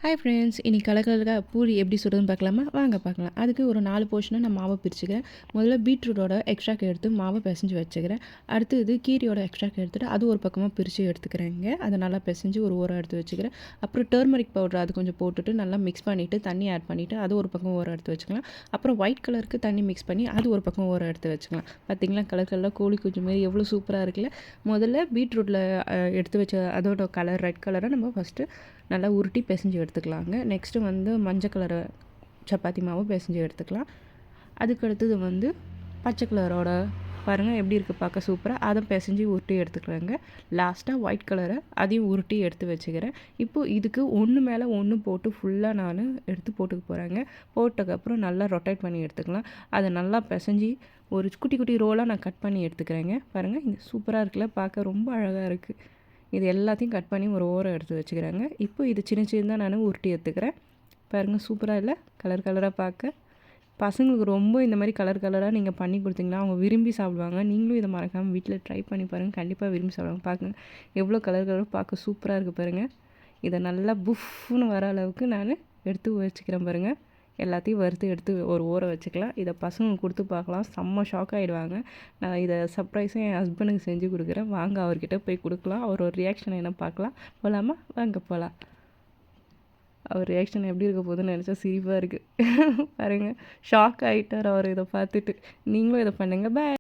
Hi friends, இன்றைக்கி colour puri எப்படி சுடுறதுன்னு பார்க்கலாமா? வாங்க பார்க்கலாம். அதுக்கு ஒரு 4 போர்ஷனாக நான் மாவை பிரிச்சுக்கிறேன். முதல்ல பீட்ரூட்டோட எக்ஸ்ட்ராக்கு எடுத்து மாவை பிசைஞ்சு வச்சுக்கிறேன். அடுத்து கீரையோட எக்ஸ்ட்ராக்கு எடுத்துகிட்டு அது ஒரு பக்கமாக பிரித்து எடுத்துக்கிறேங்க. அதை நல்லா பிசைஞ்சு ஒரு ஓரம் எடுத்து வச்சுக்கிறேன். அப்புறம் டர்மரிக் பவுடர் அது கொஞ்சம் போட்டுட்டு நல்லா மிக்ஸ் பண்ணிவிட்டு தண்ணி ஆட் பண்ணிவிட்டு அது ஒரு பக்கம் ஓரம் எடுத்து வச்சுக்கலாம். அப்புறம் ஒயிட் கலருக்கு தண்ணி மிக்ஸ் பண்ணி அது ஒரு பக்கம் ஓரம் எடுத்து வச்சுக்கலாம். பார்த்திங்களா, கலர் கோழி குஞ்சு மாரி எவ்வளோ சூப்பராக இருக்குல்ல. முதல்ல பீட்ரூட்டில் எடுத்து வச்ச அதோட கலர் ரெட் கலரை நம்ம ஃபஸ்ட்டு நல்லா உருட்டி பிசைஞ்சு எடுத்துக்கலாங்க. நெக்ஸ்ட்டு மஞ்சள் கலரை சப்பாத்தி மாவு பிசைஞ்சு எடுத்துக்கலாம். அதுக்கடுத்தது பச்சை கலரோட பாருங்கள் எப்படி இருக்குது, பார்க்க சூப்பராக. அதை பிசைஞ்சு உருட்டி எடுத்துக்கலாங்க. லாஸ்ட்டாக ஒயிட் கலரை அதையும் உருட்டி எடுத்து வச்சுக்கிறேன். இப்போது இதுக்கு ஒன்று மேலே ஒன்று போட்டு ஃபுல்லாக நான் எடுத்து போட்டுக்க போகிறேங்க. போட்டதுக்கப்புறம் நல்லா ரொட்டேட் பண்ணி எடுத்துக்கலாம். அதை நல்லா பிசைஞ்சு ஒரு குட்டி குட்டி ரோலாக நான் கட் பண்ணி எடுத்துக்கிறேங்க. பாருங்கள், இந்த சூப்பராக இருக்குல்ல, பார்க்க ரொம்ப அழகாக இருக்குது. இது எல்லாத்தையும் கட் பண்ணி ஒரு ஓரம் எடுத்து வச்சுக்கிறாங்க. இப்போ இது சின்ன சின்னதாக நான் உருட்டி எடுத்துக்கிறேன். பாருங்கள், சூப்பராக இல்லை, கலராக பார்க்க. பசங்களுக்கு ரொம்ப இந்த மாதிரி கலராக நீங்கள் பண்ணி கொடுத்தீங்கன்னா அவங்க விரும்பி சாப்பிடுவாங்க. நீங்களும் இதை மறக்காமல் வீட்டில் ட்ரை பண்ணி பாருங்கள், கண்டிப்பாக விரும்பி சாப்பிடுவாங்க. பார்க்குங்க எவ்வளோ கலராக பார்க்க சூப்பராக இருக்குது பாருங்கள். இதை நல்லா புஃப்னு வர அளவுக்கு நான் எடுத்து வச்சுக்கிறேன் பாருங்கள். எல்லாத்தையும் வறுத்து எடுத்து ஒரு ஊற வச்சுக்கலாம். இதை பசங்களுக்கு கொடுத்து பார்க்கலாம், செம்ம ஷாக் ஆகிடுவாங்க. நான் இதை சர்ப்ரைஸாக என் ஹஸ்பண்டுக்கு செஞ்சு கொடுக்குறேன். வாங்க அவர்கிட்ட போய் கொடுக்கலாம். அவர் ஒரு ரியாக்ஷன் என்ன பார்க்கலாம். போகலாமா? வாங்க போகலாம். அவர் ரியாக்ஷன் எப்படி இருக்க போகுதுன்னு நினச்சா சிரிப்பாக இருக்குது. பாருங்கள், ஷாக் ஆகிட்டார் அவர் இதை பார்த்துட்டு. நீங்களும் இதை பண்ணுங்கள். பாய்.